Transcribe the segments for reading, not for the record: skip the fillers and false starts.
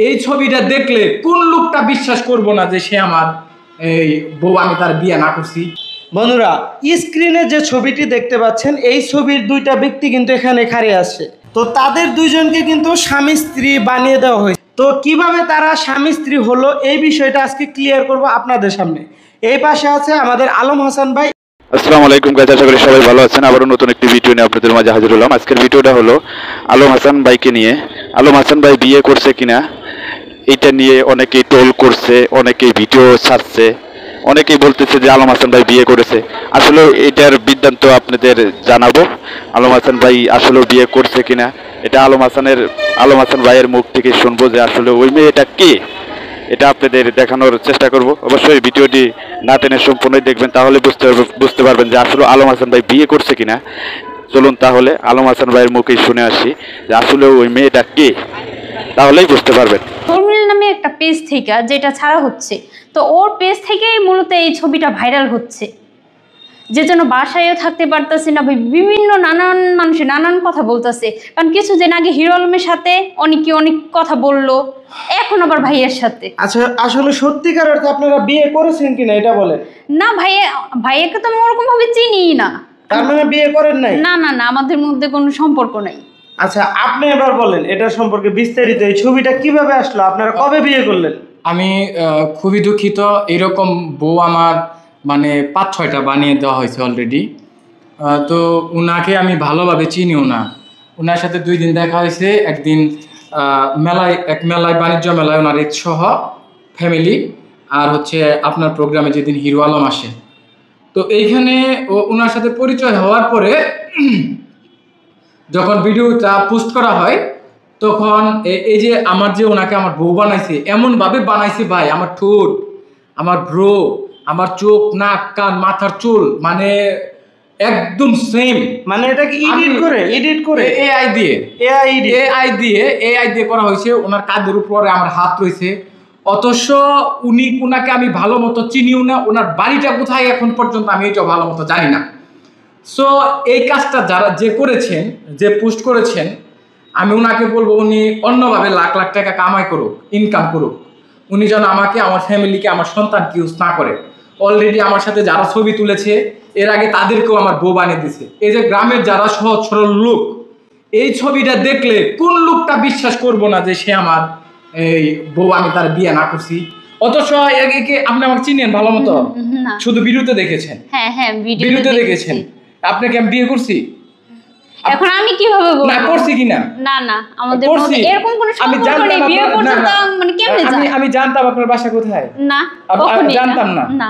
এই ছবিটা দেখলে কোন লোকটা বিশ্বাস করব না যে সে আমার এই বউ, আমি তার বিয়ে না করছি। বন্ধুরা, স্ক্রিনে যে ছবিটি দেখতে পাচ্ছেন, এই ছবির দুইটা ব্যক্তি কিন্তু এখানে খাড়িয়ে আছে। তো তাদের দুইজনকে কিন্তু স্বামী স্ত্রী বানিয়ে দেওয়া হয়েছে। তো কিভাবে তারা স্বামী স্ত্রী হলো এই বিষয়টা আজকে ক্লিয়ার করব আপনাদের সামনে। এই পাশে আছে আমাদের আলম হাসান ভাই। আসসালামু আলাইকুম গাইস, আশা করি সবাই ভালো আছেন। আবারও নতুন একটি ভিডিও নিয়ে আপনাদের মাঝে হাজির হলাম। আজকের ভিডিওটা হলো আলম হাসান ভাইকে নিয়ে। আলম হাসান ভাই বিয়ে করছে কিনা এটা নিয়ে অনেকেই ট্রোল করছে, অনেকেই ভিডিও ছাড়ছে, অনেকেই বলতেছে যে আলম হাসান ভাই বিয়ে করেছে। আসলে এটার বৃত্তান্ত আপনাদের জানাবো। আলম হাসান ভাই আসলে বিয়ে করছে কিনা এটা আলম হাসান ভাইয়ের মুখ থেকে শুনবো যে আসলে ওই মেয়েটা কে, এটা আপনাদের দেখানোর চেষ্টা করব। অবশ্যই ভিডিওটি না টেনে সম্পূর্ণই দেখবেন, তাহলে বুঝতে পারবেন যে আসলে আলম হাসান ভাই বিয়ে করছে কিনা। চলুন তাহলে আলম হাসান ভাইয়ের মুখেই শুনে আসি যে আসলে ওই মেয়েটা কে, তাহলেই বুঝতে পারবেন। তরমিল নামে একটা পেজ থেকে যেটা ছাড়া হচ্ছে, তো ওর পেজ থেকেই মূলত এই ছবিটা ভাইরাল হচ্ছে, যে জন্য বাসায়ও থাকতে পারতেছে না। বিভিন্ন নানান মানুষের নানান কথা বলতেছে। কারণ কিছুদিন আগে হিরো আলমের সাথে অনেক কথা বললো, এখন আবার ভাইয়ের সাথে। আচ্ছা, আসলে সত্যিকার অর্থে আপনারা বিয়ে করেছেন কিনা এটা বলেন। না, ভাইয়াকে তো আমি ওরকম ভাবে চিনি না। তার মানে বিয়ে করেন নাই? না, আমাদের মধ্যে কোনো সম্পর্ক নাই। আচ্ছা, আপনি এবার বলেন এটা সম্পর্কে বিস্তারিত। এই ছবিটা কিভাবে আসলো, আপনারা কবে বিয়ে করলেন? আমি খুবই দুঃখিত, এরকম বউ আমার মানে 5-6টা বানিয়ে দেওয়া হয়েছে অলরেডি। তো উনাকে আমি ভালোভাবে চিনিও না। ওনার সাথে 2 দিন দেখা হয়েছে। একদিন মেলায় বাণিজ্য মেলায় ওনার এক সহ ফ্যামিলি, আর হচ্ছে আপনার প্রোগ্রামে যেদিন হিরো আলম আসে। তো এইখানে ওনার সাথে পরিচয় হওয়ার পরে যখন ভিডিওটা পোস্ট করা হয়, তখন এই যে ওনাকে আমার বউ বানাইছে, এমনভাবে বানাইছে ভাই, আমার ঠোঁট, আমার ব্রো, আমার চোখ, নাক, কান, মাথার চুল মানে একদম সেম। মানে এটা কি এডিট করে এআই দিয়ে করা হয়েছে। ওনার কাঁধের উপরে আমার হাত রয়েছে, অথচ ওনাকে আমি ভালো মতো চিনিও না। ওনার বাড়িটা কোথায় এখন পর্যন্ত আমি এটাও ভালো মতো জানি না। সো এই কাজটা যে পোস্ট করেছেন, আমি ওনাকে বলবো উনি অন্যভাবে লাখ লাখ টাকা ইনকাম করুক। উনি যেন আমাকে, আমার ফ্যামিলিকে, আমার সন্তানকে ইউজ না করে। অলরেডি আমার সাথে যারা ছবি তুলেছে এর আগে তাদেরকেও আমার বউ বানিয়ে দিছে। এই যে গ্রামের যারা সহজ সরল লোক, এই ছবিটা দেখলে কোন লোকটা বিশ্বাস করব না যে সে আমার এই বউ, আমি তার বিয়ে না করছি। অথচ একে আপনি আমাকে চিনেন ভালো মতো, শুধু ভিডিওতে দেখেছেন। হ্যাঁ, ভিডিওতে দেখেছেন। আপনাকে আমি বিয়ে করছি? এখন আমি কিভাবে বলবো না করছি কিনা? না, আমাদের মধ্যে এরকম কোনো সম্পর্ক নেই। বিয়ে পর্যন্ত মানে কেমনে যায়? আমি জানতাম আপনার বাসা কোথায়? না, আমি জানতাম না। না,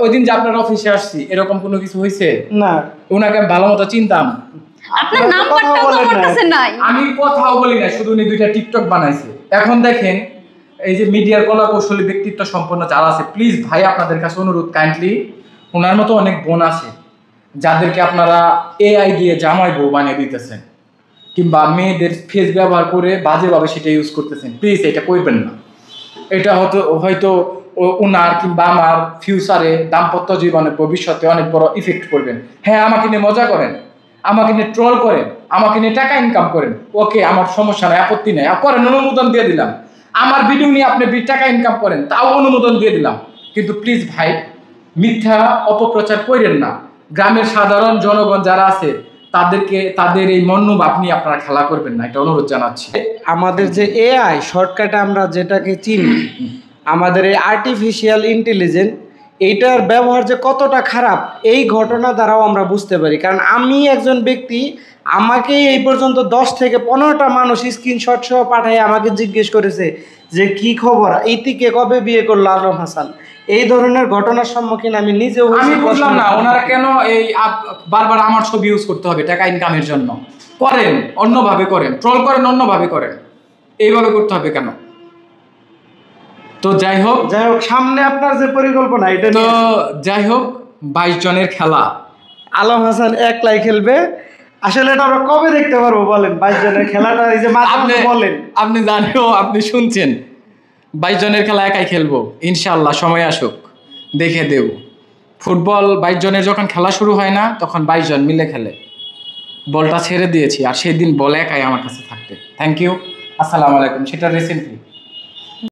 ওই দিন যে আপনার অফিসে আসছি, এরকম কোনো কিছু হয়েছে না? ওনাকে আমি ভালো মতো চিনতাম। আপনার নাম্বারটাও তো আমার কাছে নাই। আমি কথাও বলি না, শুধু উনি 2টা টিকটক বানাইছে। এখন দেখেন, এই যে মিডিয়ার কলা কৌশলী ব্যক্তিত্ব সম্পন্ন যারা আছে, প্লিজ ভাই আপনাদের কাছে অনুরোধ, কাইন্ডলি ওনার মতো অনেক বোন আছে যাদেরকে আপনারা এআই দিয়ে জামাই বউ বানিয়ে দিতেছেন, কিংবা মেয়েদের ফেস ব্যবহার করে বাজেভাবে সেটা ইউজ করতেছেন। প্লিজ এটা করবেন না। এটা হয়তো ওনার কিংবা আমার ফিউচারে, দাম্পত্য জীবনে, ভবিষ্যতে অনেক বড় ইফেক্ট করবেন। হ্যাঁ, আমাকে নিয়ে মজা করেন, আমাকে নিয়ে ট্রল করেন, আমাকে নিয়ে টাকা ইনকাম করেন, ওকে, আমার সমস্যা নেই, আপত্তি নেই, করেন, অনুমোদন দিয়ে দিলাম। আমার ভিডিও নিয়ে আপনি টাকা ইনকাম করেন, তাও অনুমোদন দিয়ে দিলাম। কিন্তু প্লিজ ভাই, মিথ্যা অপপ্রচার করেন না। গ্রামের সাধারণ জনগণ যারা আছে তাদের এই মনোভাব নিয়ে আপনারা খেলা করবেন না, এটা অনুরোধ জানাচ্ছি। আমাদের যে এআই শর্টকাটে আমরা যেটাকে চিনি, আমাদের এই আর্টিফিশিয়াল ইন্টেলিজেন্স, এইটার ব্যবহার যে কতটা খারাপ এই ঘটনা দ্বারাও আমরা বুঝতে পারি। কারণ আমি একজন ব্যক্তি, আমাকে এই পর্যন্ত 10 থেকে 15টা মানুষ স্ক্রিনশট সহ পাঠায় আমাকে জিজ্ঞেস করেছে যে কি খবর, ইতিকে কবে বিয়ে করলো আলম হাসান। এই ধরনের ঘটনার সম্মুখীন আমি নিজেও। আমি বুঝলাম না ওনারা কেন এই বারবার আমার ছবি ইউজ করতে হবে টাকা ইনকামের জন্য। করেন অন্যভাবে করেন, ট্রল করেন অন্যভাবে করেন, এইভাবে করতে হবে কেন? তো যাই হোক সামনে আপনার যে পরিকল্পনা, এটা তো যাই হোক, 22 জনের খেলা, আলম হাসান একলাই খেলবে। আসলে এটা আমরা কবে দেখতে পারবো বলেন? 22 জনের খেলাটা এই যে বলেন, আপনি জানেন, আপনি শুনছেন, 22 জনের খেলা একাই খেলবো ইনশাআল্লাহ। সময় আসুক, দেখে দেব। ফুটবল 22 জনের যখন খেলা শুরু হয় না, তখন 22 জন মিলে খেলে। বলটা ছেড়ে দিয়েছি, আর সেই দিন বল একাই আমার কাছে থাকতে। থ্যাংক ইউ, আসসালামু আলাইকুম। সেটা রিসেন্টলি